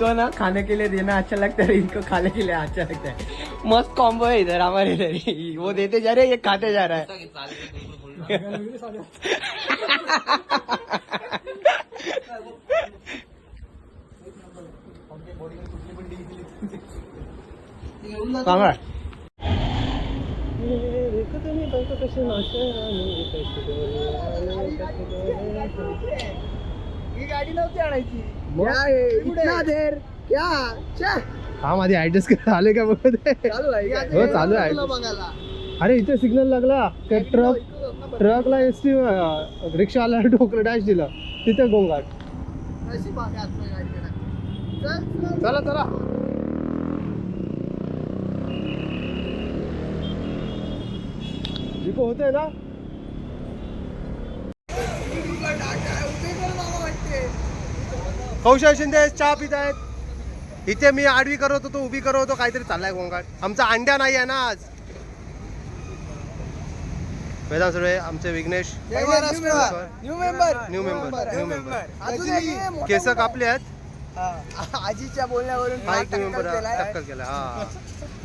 इनको ना खाने के लिए देना अच्छा लगता है, इनको खाने के लिए अच्छा लगता है। मस्त कॉम्बो है इधर हमारे इधर ही। वो देते जा रहे हैं, ये खाते जा रहा है। सांगा ही गाडी नव्हती आणायची। इतना देर क्या हा माझी ऍडजस्ट कर आले का बघत चालू आहे का? हो चालू आहे. बघायला अरे इथे सिग्नल लागला त्या ट्रकला एसटी रिक्षावाल्याला ठोकलं डॅश दिलं तिथे गोंगाट. नशीब आहे आतमध्ये गाडीकडे. चल चला चला जिको होते ना. कौशल शिंदे चहा पित आहेत. इथे मी आडवी करत होतो, उभी करत होतो, काहीतरी चाललाय गोंगाट. आमचा अंड्या नाही आहे ना आज. वेदांत सुळे, आमचे विघ्नेश न्यू मेंबर केस कापले आहेत. आजीच्या बोलण्यावरून हा एक न्यू मेंबर टक्कल केला. हा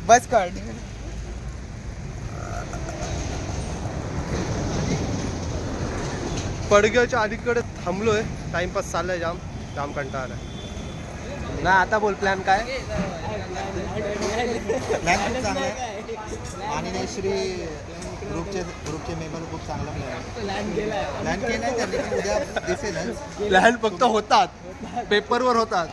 बस काढ. पडग्याच्या अलीकडे थांबलोय. टाइमपास चाललाय. जाम जाम कंटाळा आलाय ना. आता बोल प्लॅन काय. प्लॅन खूप चांगला आहे आणि श्री ग्रुपचे मेंबर खूप चांगला प्लॅन केलाय त्यांनी. उद्या दिसेलच. प्लॅन फक्त होतात, पेपरवर होतात,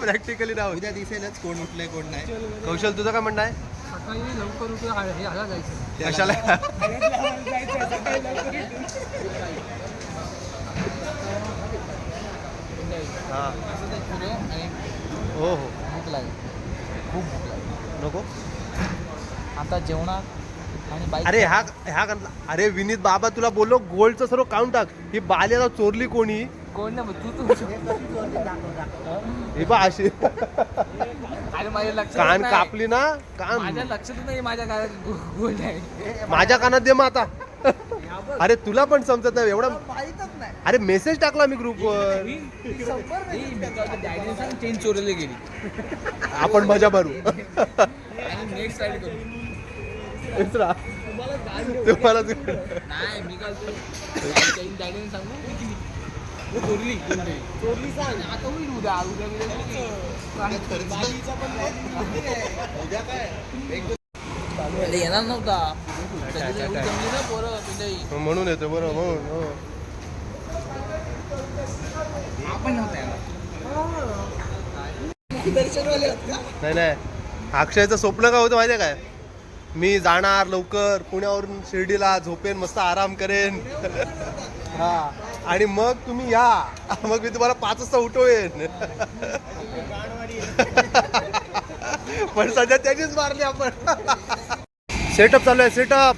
प्रॅक्टिकली नाही. उद्या दिसेलच कोण उठलंय कोण नाही. कौशल तुझं काय म्हणणं आहे. सकाळी लवकर उठून ह्याला जायचं. कशाला. हा हो हो भूक लागेल, खूप भूक लागेल. नको. आता जेवणात आणि बाईक. अरे ह्या अरे विनीत बाबा तुला बोललो गोल्डचं सर्व काउंट टाक. ही बाल्याला चोरली कोणी. कोण नाही तू हे बा अशी अरे माझ्या लक्षात कान नाही. कापली ना कान. माझ्या लक्षात नाही माझ्या कानात गोल्ड आहे. माझ्या कानात दे मग आता. अरे तुला पण समजत नाही एवढा. माहीतच नाही. अरे मेसेज टाकला मी ग्रुपवर. चेन चोरली गेली. आपण मजा भरू. नेक्स्ट साईड करू. तुम्हाला नाही मी काय डॅडीने सांगू चोरली सांग. आता होईल उद्या येणार नव्हता. जमली ना पोरं तुझ्याही. म्हणून येतो बरोबर म्हणून. हो. आपण नव्हता नाही नाही अक्षयचं स्वप्न काय होतं माहिती आहे काय. मी जाणार लवकर पुण्यावरून शिर्डीला, झोपेन मस्त आराम करेन. हा आणि मग तुम्ही या. मग मी तुम्हाला 5 वाजता उठवेन. पण सध्या त्याचीच मारली आपण. सेटअप चालू आहे सेटअप.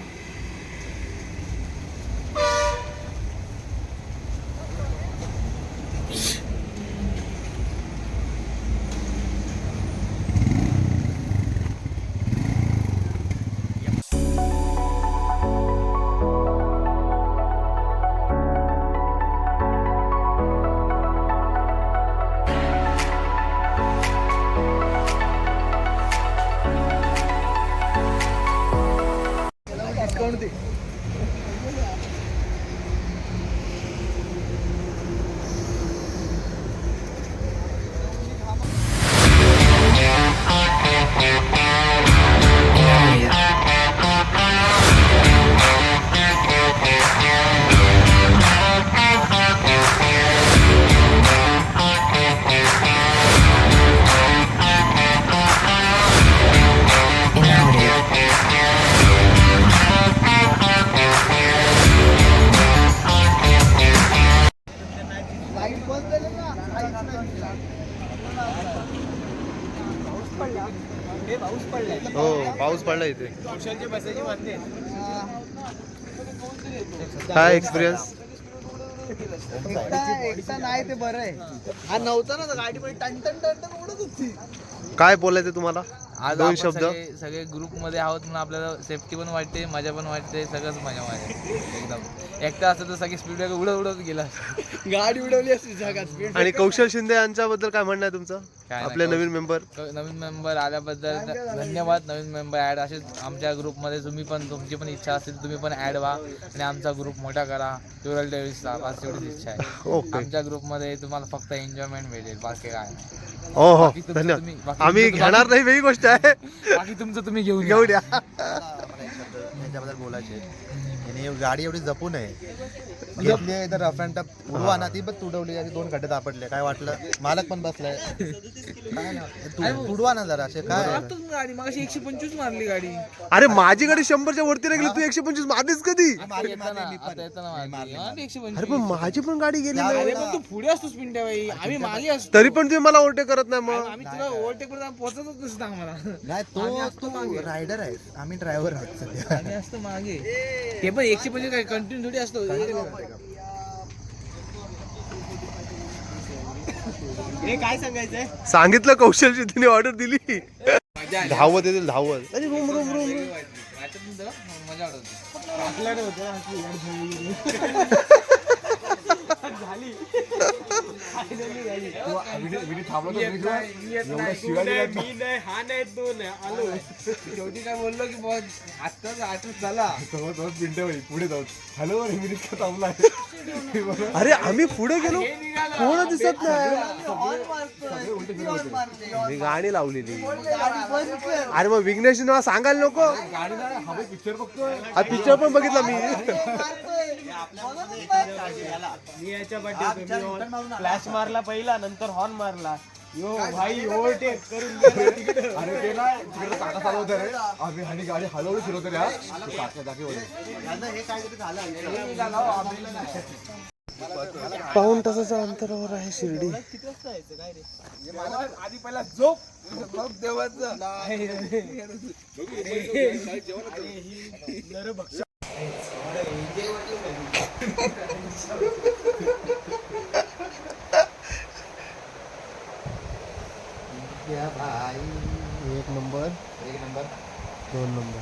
हो पाऊस पडला इथे. काय एक्सपिरियन्स. एकटा नाही ते बरं आहे. हा नव्हता ना गाडी पण टन उडत होती. काय बोलायचं तुम्हाला. आज दोन आपण शब्द. सगळे ग्रुप मध्ये आहोत म्हणून आपल्याला सेफ्टी पण वाटते, मजा पण वाटते, सगळंच मजा वाटते एकदम. एकटा असतं तर सगळे स्पीड ब्रेकर उडत गेला. गाडी उडवली असती जगात. आणि कौशल शिंदे यांच्याबद्दल काय म्हणणं आहे तुमचं. काय आपले नवीन मेंबर नवीन मेंबर आल्याबद्दल धन्यवाद. नवीन मेंबर ॲड असेच आमच्या ग्रुपमध्ये तुम्ही पण, तुमची पण इच्छा असेल तुम्ही पण ॲड व्हा आणि आमचा ग्रुप मोठा करा. प्युरल डेव्हिसचा बस एवढीच इच्छा आहे. ओके. आमच्या ग्रुपमध्ये तुम्हाला फक्त एन्जॉयमेंट भेटेल, बाकी काय नाही. हो हो बाकी तुमचं धन्यवाद. बाकी आम्ही तुमचं घेणार नाही वेगळी गोष्ट आहे. बाकी तुमचं तुम्ही घेऊन घेऊन या. मला एक शब्द याच्याबद्दल बोलायचे. याने गाडी एवढी जपून आहे, घेतली आहे तर रफ अँड टफ उडवा ना, ती पण तुडवली आणि 2 खड्डे आपडले. काय वाटलं, मालक पण बसलाय. काय ना तुडवा ना जरा, असे काय गाडी मग 125 मारली गाडी. अरे माझी गाडी 100च्या वरती नाही गेली, तू 125 मारलीस कधी? मागे मागे मी पण. अरे पण माझी पण गाडी गेली नाही. अरे पण तू पुढे असतोस पिंट्या बाई, आम्ही मागे असतो. तरी पण तुम्ही मला ओव्हरटेक करत नाही मग. आम्ही तुला ओव्हरटेक करून पोहोचतच नसतं आम्हाला. नाही, तू रायडर आहे, आम्ही ड्रायव्हर आहोत सध्या. आम्ही असतो मागे. ते पण 125 काय कंटिन्यू थोडी असतो. हे काय सांगायचंय? सांगितलं कौशल तिने ऑर्डर दिली. धावत येतील धावत. अरे रूम रूम रूम. मजा वाटत आपल्याकडे होते झाली. मी नाही, हा नाही, 2 आहे, आलो. शेवटी काय बोललो की आत्ताच 8 झाला. पुढे जाऊ. हॅलो, अरे आम्ही पुढे गेलो, कोण दिसत नाही. मी गाणी लावलेली. अरे मग विघ्नेश सांगायला नको. हा पिक्चर पण बघितला मी. मी याच्या फ्लॅश मारला पहिला, नंतर हॉर्न मारला. यो भाई ओव्हरटेक करून गेला तिकडे. अरे ते ना तिकडे काका चालवत रे, आम्ही आणि गाडी हलवली फिरवतो रे. काका जागेवर हे काहीतरी झालं. पाऊण तासाच्या अंतरावर आहे शिर्डी. आधी पहिला झोप देवाचं. एक नंबर, 2 नंबर.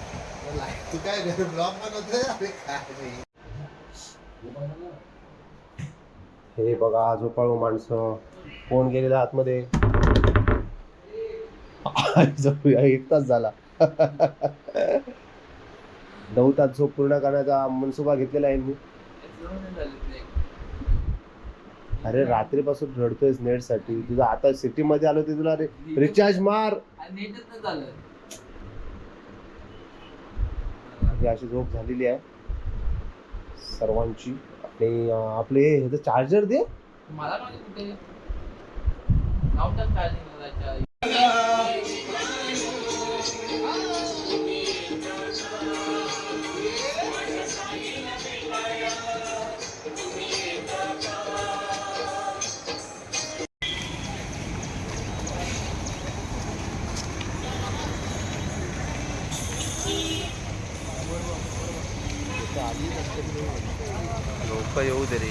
तू काय ब्लॉग बनवतोय? हे बघा झोपाळू माणसं. कोण गेलेलं आतमध्ये? 1 तास झाला. 9 तास झोप पूर्ण करण्याचा मनसुबा घेतलेला आहे मी. अरे रात्रीपासून रडतोयस नेट साठी. तुझा आता सिटी मध्ये आलो ते तुला रिचार्ज मार. अशी झोप झालेली आहे सर्वांची. आणि आपले ह्याचं चार्जर दे. मला कुठे लोक येऊ दे रे.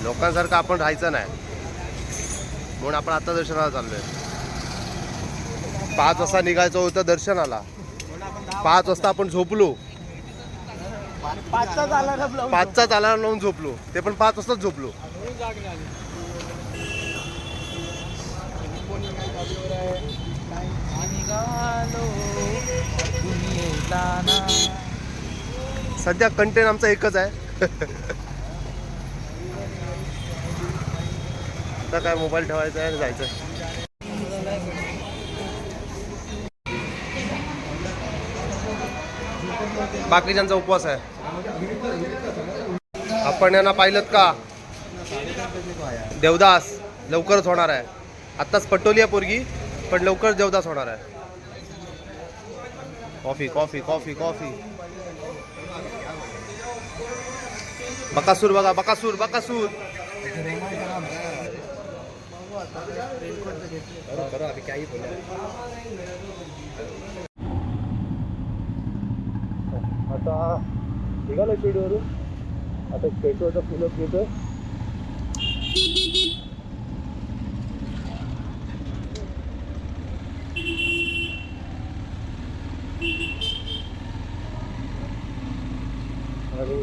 लोकांसारखं आपण राहायचं नाही म्हणून आपण आता दर्शनाला चाललोय. 5 वाजता निघायचं होतं दर्शनाला. 5 वाजता आपण झोपलो. 5चा अलार्म लावून झोपलो. ते पण 5 वाजताच झोपलो. सध्या कंटेंट आमचा एकच आहे. आता काय मोबाईल ठेवायचा आहे आणि जायचं. बाकीच्यांचा उपवास आहे. आपण यांना पाहिलं का? देवदास लवकरच होणार आहे. आत्ताच पटोली आहे पोरगी, पण लवकर देवदास होणार आहे. Coffee coffee coffee coffee. Bakasur बघा, बकासूर बकासूर. आता निघालो शिर्डीवरून. आता पेट्रोलचा फुलच घेतो. आणि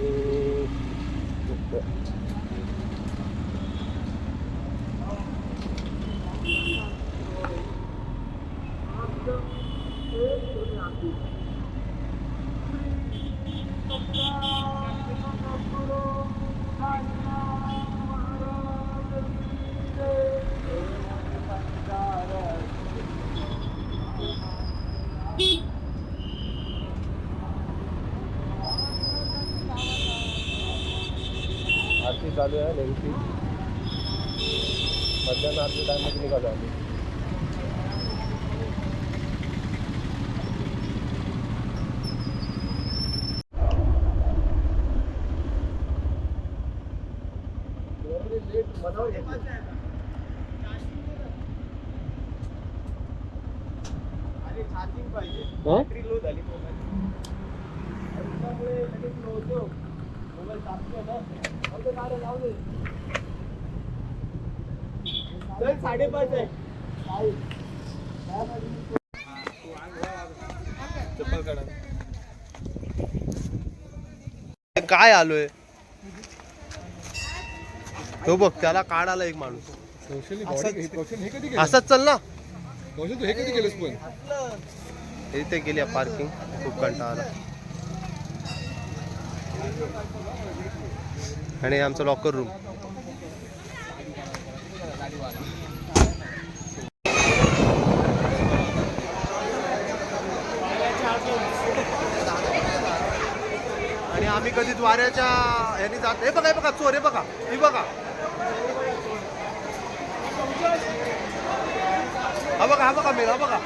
आरती चालू आहे नेमकी मध्याह्न आरती टाइममध्ये निघालो आम्ही. काय आलोय तो बघ, त्याला काढायला एक माणूस असंच चल ना. इथे गेली पार्किंग, खूप कंटाळा आला. आणि हे आमचं लॉकर रूम. आणि आम्ही कधी द्वाऱ्याच्या ह्यानी जात. हे बघा, हे बघा चोर, हे बघा, ही बघा, हा बघा, हा बघा, मेला बघा.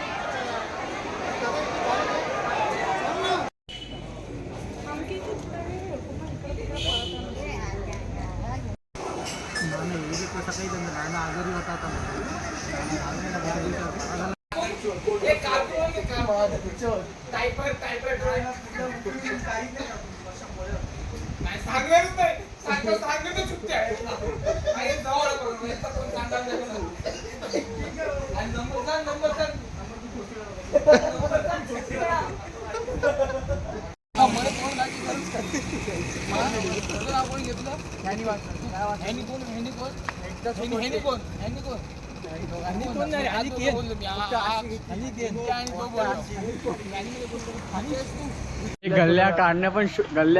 गल्ल्या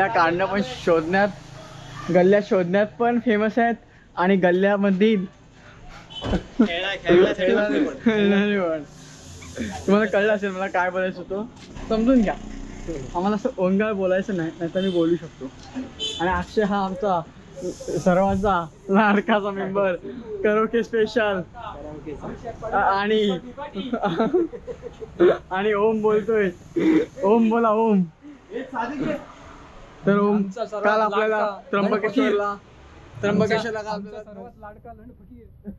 काढणं पण शोधण्यात, गल्ल्या शोधण्यात पण फेमस आहेत. आणि गल्ल्यामध्ये तुम्हाला कळलं असेल मला काय बोलायचं होतं, समजून घ्या. आम्हाला असं ओंगाळ बोलायचं नाही, नाहीतर मी बोलू शकतो. आणि अक्षय हा आमचा सर्वांचा लाडकाचा मेंबर, करोके स्पेशल. आणि ओम बोलतोय. ओम बोला, ओम. तर ओम काल आपल्याला त्र्यंबकेश्वरला काल सर्वात लाडका लंडपती आहे.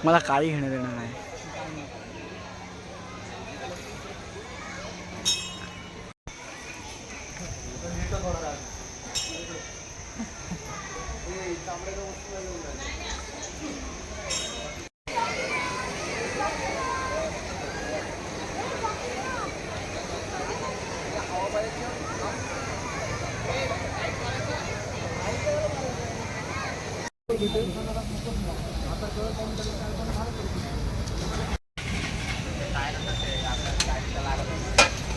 मला काही घेणं देणार नाही.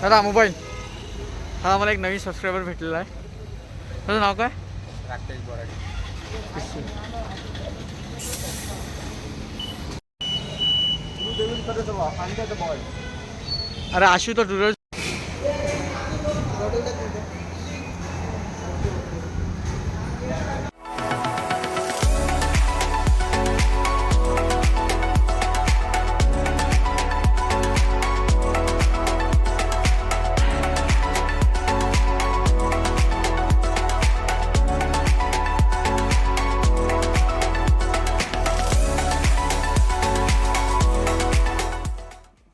दादा मोबाईल हा मला एक नवीन सबस्क्रायबर भेटलेला आहे. त्याचं नाव काय? राकेश बोराडे. अरे आशू तर